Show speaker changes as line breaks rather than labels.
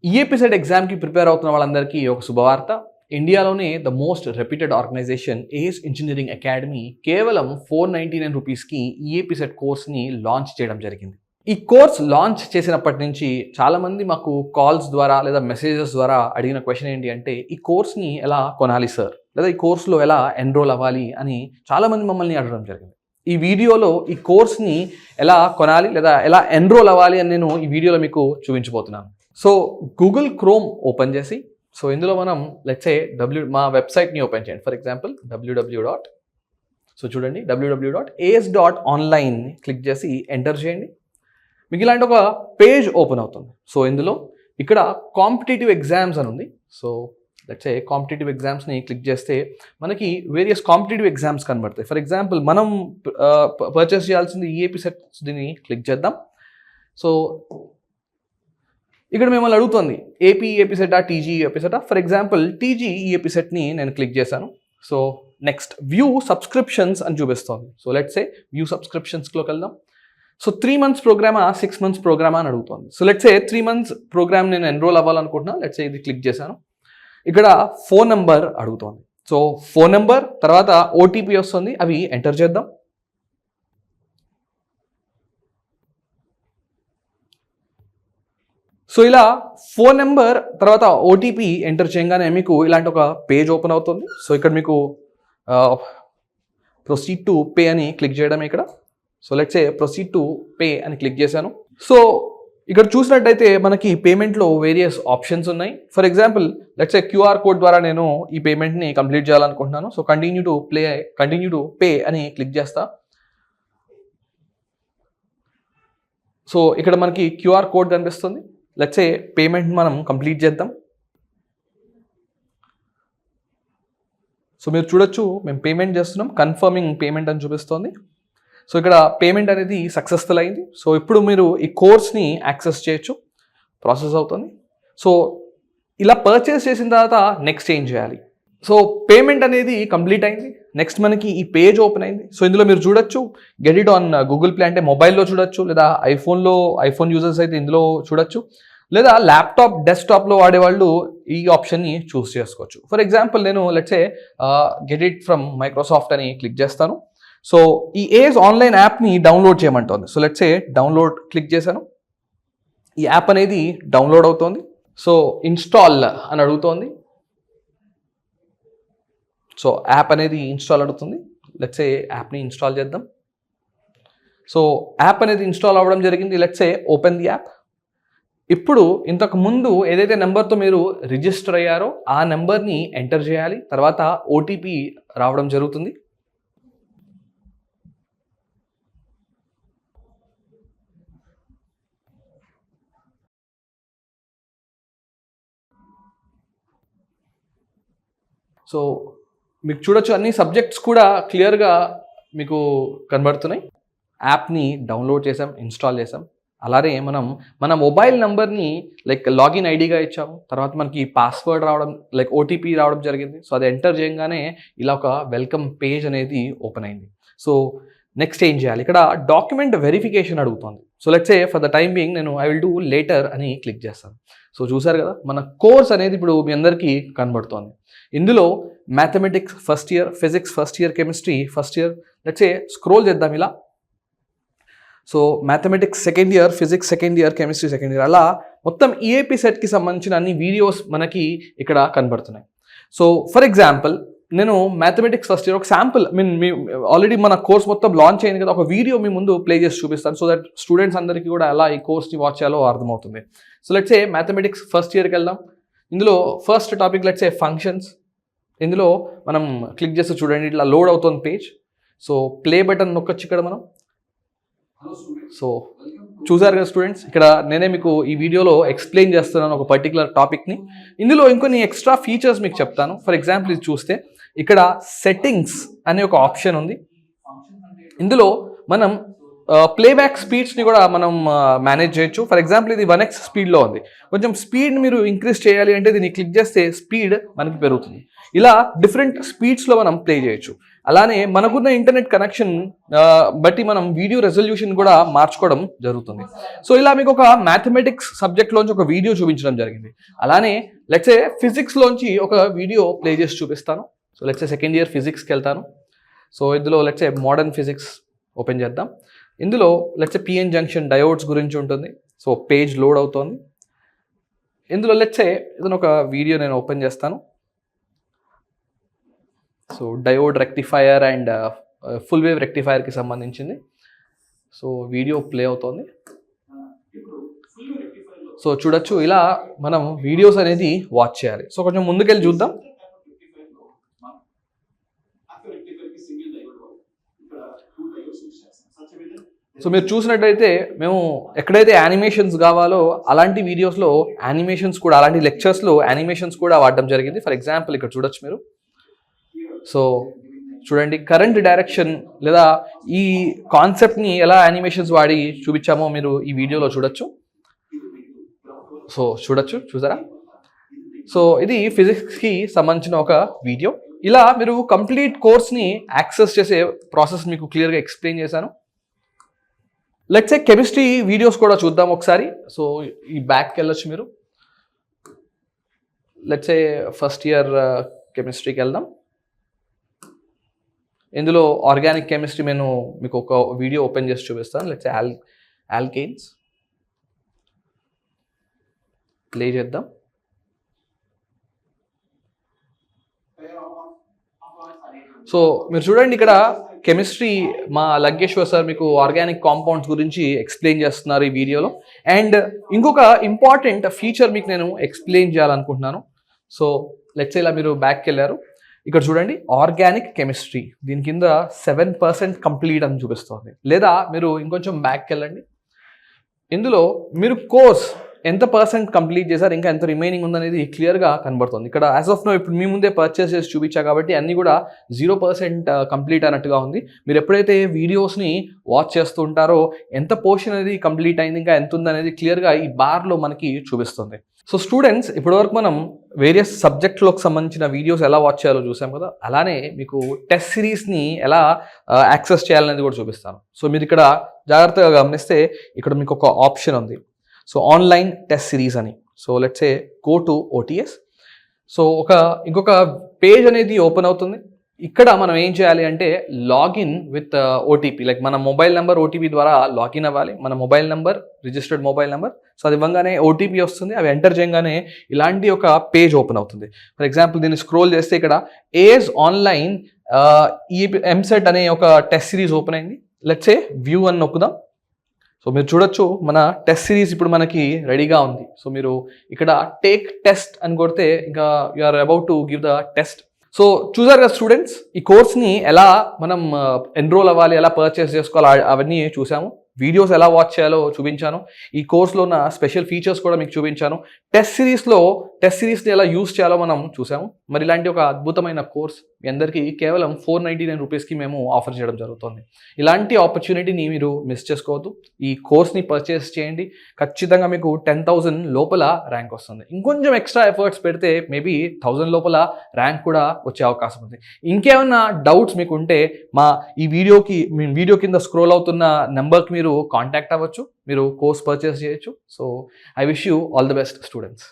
EAP set ఎగ్జామ్కి prepare అవుతున్న వాళ్ళందరికీ ఒక శుభవార్త. ఇండియాలోనే the most reputed organisation ACE Engineering Academy కేవలం 499 రూపీస్కి ఈఏపీ సెట్ కోర్స్ని లాంచ్ చేయడం జరిగింది. ఈ కోర్స్ లాంచ్ చేసినప్పటి నుంచి చాలామంది మాకు కాల్స్ ద్వారా లేదా మెసేజెస్ ద్వారా అడిగిన క్వశ్చన్ ఏంటి అంటే, ఈ కోర్స్ని ఎలా కొనాలి సార్, లేదా ఈ కోర్సులో ఎలా ఎన్రోల్ అవ్వాలి అని చాలామంది మమ్మల్ని అడగడం జరిగింది. ఈ వీడియోలో ఈ కోర్స్ని ఎలా కొనాలి లేదా ఎలా ఎన్రోల్ అవ్వాలి అని నేను ఈ వీడియోలో మీకు చూపించబోతున్నాను. సో గూగుల్ క్రోమ్ ఓపెన్ చేసి, సో ఇందులో మనం లెట్స్ సే మా వెబ్సైట్ని ఓపెన్ చేయండి. ఫర్ ఎగ్జాంపుల్ www.as.online క్లిక్ చేసి ఎంటర్ చేయండి. మీకు ఇలాంటి ఒక పేజ్ ఓపెన్ అవుతుంది. సో ఇందులో ఇక్కడ కాంపిటేటివ్ ఎగ్జామ్స్ అని ఉంది. సో లెట్స్ సే కాంపిటేటివ్ ఎగ్జామ్స్ని క్లిక్ చేస్తే మనకి వేరియస్ కాంపిటేటివ్ ఎగ్జామ్స్ కనబడతాయి. ఫర్ ఎగ్జాంపుల్ మనం పర్చేస్ చేయాల్సింది ఈఏపీ సెట్, దీన్ని క్లిక్ చేద్దాం. సో ఇక్కడ మిమ్మల్ని అడుగుతుంది ఏపీ ఈఏపీ సెటా, టీజీ ఈఏపీ సెటా. ఫర్ ఎగ్జాంపుల్ టీజీ ఈఏపీ సెట్ని నేను క్లిక్ చేశాను. సో నెక్స్ట్ వ్యూ సబ్స్క్రిప్షన్స్ అని చూపిస్తుంది. సో లెట్స్ సే వ్యూ సబ్స్క్రిప్షన్స్లోకి వెళ్దాం. సో 3 months ప్రోగ్రామా 6 months ప్రోగ్రామా అని అడుగుతుంది. So let's say 3 months programme నేను ఎన్రోల్ అవ్వాలనుకుంటున్నా. లెట్స్ సే ఇది క్లిక్ చేశాను. ఇక్కడ ఫోన్ నెంబర్ అడుగుతుంది. సో ఫోన్ నెంబర్ తర్వాత ఓటీపీ వస్తుంది, అవి ఎంటర్ చేద్దాం. సో ఇలా ఫోన్ నెంబర్ తర్వాత ఓటీపీ ఎంటర్ చేయగానే మీకు ఇలాంటి ఒక పేజ్ ఓపెన్ అవుతుంది. సో ఇక్కడ మీకు ప్రొసీడ్ టు పే అని క్లిక్ చేయడం ఇక్కడ. So let's say proceed to pay అని క్లిక్ చేశాను. సో ఇక్కడ చూసినట్టయితే మనకి పేమెంట్లో వేరియస్ ఆప్షన్స్ ఉన్నాయి. For example let's say QR code ద్వారా నేను ఈ పేమెంట్ని కంప్లీట్ చేయాలనుకుంటున్నాను. సో కంటిన్యూ టు పే అని క్లిక్ చేస్తా. సో ఇక్కడ మనకి క్యూఆర్ కోడ్ కనిపిస్తుంది. లెట్స్ సే పేమెంట్ మనం కంప్లీట్ చేద్దాం. సో మీరు చూడొచ్చు మేము పేమెంట్ చేస్తున్నాం, కన్ఫర్మింగ్ పేమెంట్ అని చూపిస్తుంది. సో ఇక్కడ పేమెంట్ అనేది సక్సెస్ఫుల్ అయింది. సో ఇప్పుడు మీరు ఈ కోర్స్ని యాక్సెస్ చేయొచ్చు, ప్రాసెస్ అవుతుంది. సో ఇలా పర్చేస్ చేసిన తర్వాత నెక్స్ట్ ఏం చేయాలి? సో పేమెంట్ అనేది కంప్లీట్ అయింది. నెక్స్ట్ మనకి ఈ పేజ్ ఓపెన్ అయింది. సో ఇందులో మీరు చూడొచ్చు get it on Google play, అంటే మొబైల్లో చూడొచ్చు, లేదా ఐఫోన్ యూజర్స్ అయితే ఇందులో చూడొచ్చు, లేదా ల్యాప్టాప్ డెస్క్టాప్లో వాడేవాళ్ళు ఈ ఆప్షన్ని చూస్ చేసుకోవచ్చు. ఫర్ ఎగ్జాంపుల్ నేను let's say get it from Microsoft అని క్లిక్ చేస్తాను. సో ఈ ఏస్ ఆన్లైన్ యాప్ని డౌన్లోడ్ చేయమంటుంది. So let's say download click చేశాను. ఈ యాప్ అనేది డౌన్లోడ్ అవుతుంది. సో ఇన్స్టాల్ అని అడుగుతోంది. సో యాప్ అనేది ఇన్స్టాల్ అడుగుతుంది. లెట్స్ సే యాప్ని ఇన్స్టాల్ చేద్దాం. సో యాప్ అనేది ఇన్స్టాల్ అవ్వడం జరిగింది. Let's say open the app. ఇప్పుడు ఇంతకు ముందు ఏదైతే నెంబర్తో మీరు రిజిస్టర్ అయ్యారో ఆ నెంబర్ని ఎంటర్ చేయాలి. తర్వాత ఓటీపీ రావడం జరుగుతుంది. సో మీకు చూడొచ్చు అన్ని సబ్జెక్ట్స్ కూడా క్లియర్గా మీకు కనబడుతున్నాయి. యాప్ని డౌన్లోడ్ చేసాం, ఇన్స్టాల్ చేసాం. అలానే మన మొబైల్ నెంబర్ని లైక్ లాగిన్ ఐడిగా ఇచ్చాము. తర్వాత మనకి పాస్వర్డ్ రావడం లైక్ ఓటీపీ రావడం జరిగింది. సో అది ఎంటర్ చేయగానే ఇలా ఒక వెల్కమ్ పేజ్ అనేది ఓపెన్ అయింది. సో నెక్స్ట్ ఏం చేయాలి? ఇక్కడ డాక్యుమెంట్ వెరిఫికేషన్ అడుగుతుంది. So let's say for the time being నేను ఐ విల్ డూ లేటర్ అని క్లిక్ చేస్తాను. సో చూసారు కదా మన కోర్స్ అనేది ఇప్పుడు మీ అందరికీ కనబడుతోంది. ఇందులో mathematics first year, physics first year, chemistry first year. Let's say scroll చేద్దాం ఇలా. So mathematics second year, physics second year, chemistry second year, అలా మొత్తం ఈఏపీ సెట్కి సంబంధించిన అన్ని వీడియోస్ మనకి ఇక్కడ కనబడుతున్నాయి. సో ఫర్ ఎగ్జాంపుల్ నేను మ్యాథమెటిక్స్ ఫస్ట్ ఇయర్ ఒక శాంపుల్ మీ ఆల్రెడీ మన కోర్స్ మొత్తం లాంచ్ అయింది కదా, ఒక వీడియో మీ ముందు ప్లే చేసి చూపిస్తాను. సో దట్ స్టూడెంట్స్ అందరికీ కూడా ఎలా ఈ కోర్స్ని వాచ్ చేయాలో అర్థమవుతుంది. So let's say mathematics first ఇయర్కి వెళ్దాం. ఇందులో first topic let's say functions. ఇందులో మనం క్లిక్ చేస్తే చూడండి ఇట్లా లోడ్ అవుతుంది పేజ్. సో ప్లే బటన్ నొక్కొచ్చు ఇక్కడ మనం. సో చూసారు కదా స్టూడెంట్స్, ఇక్కడ నేనే మీకు ఈ వీడియోలో ఎక్స్ప్లెయిన్ చేస్తున్నాను ఒక పర్టికులర్ టాపిక్ని. ఇందులో ఇంకొన్ని ఎక్స్ట్రా ఫీచర్స్ మీకు చెప్తాను. ఫర్ ఎగ్జాంపుల్ ఇది చూస్తే ఇక్కడ సెట్టింగ్స్ అనే ఒక ఆప్షన్ ఉంది. ఇందులో మనం ప్లేబ్యాక్ స్పీడ్స్ని కూడా మనం మేనేజ్ చేయొచ్చు. ఫర్ ఎగ్జాంపుల్ ఇది 1x స్పీడ్లో ఉంది. కొంచెం స్పీడ్ మీరు ఇంక్రీజ్ చేయాలి అంటే దీన్ని క్లిక్ చేస్తే స్పీడ్ మనకి పెరుగుతుంది. ఇలా డిఫరెంట్ స్పీడ్స్లో మనం ప్లే చేయొచ్చు. అలానే మనకున్న ఇంటర్నెట్ కనెక్షన్ బట్టి మనం వీడియో రెజల్యూషన్ కూడా మార్చుకోవడం జరుగుతుంది. సో ఇలా మీకు ఒక మ్యాథమెటిక్స్ సబ్జెక్ట్లోంచి ఒక వీడియో చూపించడం జరిగింది. అలానే లెట్సే ఫిజిక్స్లోంచి ఒక వీడియో ప్లే చేసి చూపిస్తాను. సో లెట్సే సెకండ్ ఇయర్ ఫిజిక్స్కి వెళ్తాను. సో ఇందులో లెట్సే మోడర్న్ ఫిజిక్స్ ఓపెన్ చేద్దాం. ఇందులో లెట్సే పిఎన్ జంక్షన్ డయోడ్స్ గురించి ఉంటుంది. సో పేజ్ లోడ్ అవుతోంది. ఇందులో లెట్సే ఏదైనా ఒక వీడియో నేను ఓపెన్ చేస్తాను. So diode rectifier and full wave రెక్టిఫైయర్కి సంబంధించింది. సో వీడియో ప్లే అవుతోంది. సో చూడొచ్చు, ఇలా మనం వీడియోస్ అనేది వాచ్ చేయాలి. సో కొంచెం ముందుకెళ్ళి చూద్దాం. సో మీరు చూసినట్టయితే మేము ఎక్కడైతే యానిమేషన్స్ కావాలో అలాంటి వీడియోస్లో యానిమేషన్స్ కూడా, అలాంటి లెక్చర్స్లో యానిమేషన్స్ కూడా వాడడం జరిగింది. ఫర్ ఎగ్జాంపుల్ ఇక్కడ చూడొచ్చు మీరు. సో చూడండి, కరెంట్ డైరెక్షన్ లేదా ఈ కాన్సెప్ట్ని ఎలా యానిమేషన్స్ వాడి చూపించామో మీరు ఈ వీడియోలో చూడొచ్చు. సో చూసారా? సో ఇది ఫిజిక్స్కి సంబంధించిన ఒక వీడియో. ఇలా మీరు కంప్లీట్ కోర్స్ని యాక్సెస్ చేసే ప్రాసెస్ మీకు క్లియర్గా ఎక్స్ప్లెయిన్ చేశాను. లెట్స్ ఏ కెమిస్ట్రీ వీడియోస్ కూడా చూద్దాం ఒకసారి. సో ఈ బ్యాక్కి వెళ్ళొచ్చు మీరు. లెట్స్ ఏ ఫస్ట్ ఇయర్ కెమిస్ట్రీకి వెళ్దాం. ఇందులో ఆర్గానిక్ కెమిస్ట్రీ నేను మీకు ఒక వీడియో ఓపెన్ చేసి చూపిస్తాను. లెట్స్ ఆల్కేన్స్ ప్లే చేద్దాం. సో మీరు చూడండి, ఇక్కడ కెమిస్ట్రీ మా లంకేశ్వర్ సార్ మీకు ఆర్గానిక్ కాంపౌండ్స్ గురించి ఎక్స్ప్లెయిన్ చేస్తున్నారు ఈ వీడియోలో. అండ్ ఇంకొక ఇంపార్టెంట్ ఫీచర్ మీకు నేను ఎక్స్ప్లెయిన్ చేయాలనుకుంటున్నాను. సో లెట్స్ ఇలా మీరు బ్యాక్కి వెళ్ళారు. ఇక్కడ చూడండి, ఆర్గానిక్ కెమిస్ట్రీ దీని కింద 7% కంప్లీట్ అని చూపిస్తుంది. లేదా మీరు ఇంకొంచెం బ్యాక్కి వెళ్ళండి. ఇందులో మీరు కోర్స్ ఎంత పర్సెంట్ కంప్లీట్ చేశారు, ఇంకా ఎంత రిమైనింగ్ ఉందనేది క్లియర్గా కనబడుతుంది. ఇక్కడ యాజ్ ఆఫ్ నో ఇప్పుడు మీ ముందే పర్చేస్ చేసి చూపించా కాబట్టి అన్నీ కూడా 0% కంప్లీట్ అన్నట్టుగా ఉంది. మీరు ఎప్పుడైతే వీడియోస్ని వాచ్ చేస్తూ ఉంటారో ఎంత పోర్షన్ అనేది కంప్లీట్ అయింది, ఇంకా ఎంత ఉందనేది క్లియర్గా ఈ బార్లో మనకి చూపిస్తుంది. సో స్టూడెంట్స్, ఇప్పటివరకు మనం వేరియస్ సబ్జెక్ట్లకు సంబంధించిన వీడియోస్ ఎలా వాచ్ చేయాలో చూసాం కదా. అలానే మీకు టెస్ట్ సిరీస్ని ఎలా యాక్సెస్ చేయాలనేది కూడా చూపిస్తాను. సో మీరు ఇక్కడ జాగ్రత్తగా గమనిస్తే ఇక్కడ మీకు ఒక ఆప్షన్ ఉంది. సో ఆన్లైన్ టెస్ట్ సిరీస్ అని. So let's say go to OTS. So ఇంకొక పేజ్ అనేది ఓపెన్ అవుతుంది. ఇక్కడ మనం ఏం చేయాలి అంటే లాగిన్ విత్ OTP, లైక్ మన మొబైల్ నెంబర్ OTP ద్వారా లాగిన్ అవ్వాలి. మన mobile number, registered mobile number. So అది ఇవ్వగానే OTP వస్తుంది. అవి ఎంటర్ చేయగానే ఇలాంటి ఒక పేజ్ ఓపెన్ అవుతుంది. ఫర్ ఎగ్జాంపుల్ దీన్ని స్క్రోల్ చేస్తే ఇక్కడ ఏజ్ ఆన్లైన్ ఎంసెట్ అనే ఒక టెస్ట్ సిరీస్ ఓపెన్ అయింది. లెట్స్ సే వ్యూ అని నొక్కుదాం. సో మీరు చూడొచ్చు, మన టెస్ట్ సిరీస్ ఇప్పుడు మనకి రెడీగా ఉంది. సో మీరు ఇక్కడ టేక్ టెస్ట్ అని కొడితే ఇంకా you are about to give the test. So చూసారు కదా స్టూడెంట్స్, ఈ కోర్స్ని ఎలా మనం ఎన్రోల్ అవ్వాలి, ఎలా పర్చేస్ చేసుకోవాలి అవన్నీ చూసాము. వీడియోస్ ఎలా వాచ్ చేయాలో చూపించాను. ఈ కోర్స్లో ఉన్న స్పెషల్ ఫీచర్స్ కూడా మీకు చూపించాను. టెస్ట్ సిరీస్ని ఎలా యూస్ చేయాలో మనం చూసాము. మరి ఇలాంటి ఒక అద్భుతమైన కోర్స్ మీ అందరికీ కేవలం 499 రూపీస్కి మేము ఆఫర్ చేయడం జరుగుతుంది. ఇలాంటి ఆపర్చునిటీని మీరు మిస్ చేసుకోవద్దు. ఈ కోర్స్ని పర్చేస్ చేయండి. ఖచ్చితంగా మీకు 10,000 లోపల ర్యాంక్ వస్తుంది. ఇంకొంచెం ఎక్స్ట్రా ఎఫర్ట్స్ పెడితే మేబీ 1000 లోపల ర్యాంక్ కూడా వచ్చే అవకాశం ఉంది. ఇంకేమన్నా డౌట్స్ మీకు ఉంటే ఈ వీడియో కింద స్క్రోల్ అవుతున్న నెంబర్కి మీరు కాంటాక్ట్ అవ్వచ్చు. మీరు కోర్స్ పర్చేస్ చేయొచ్చు. So I wish you all the best students.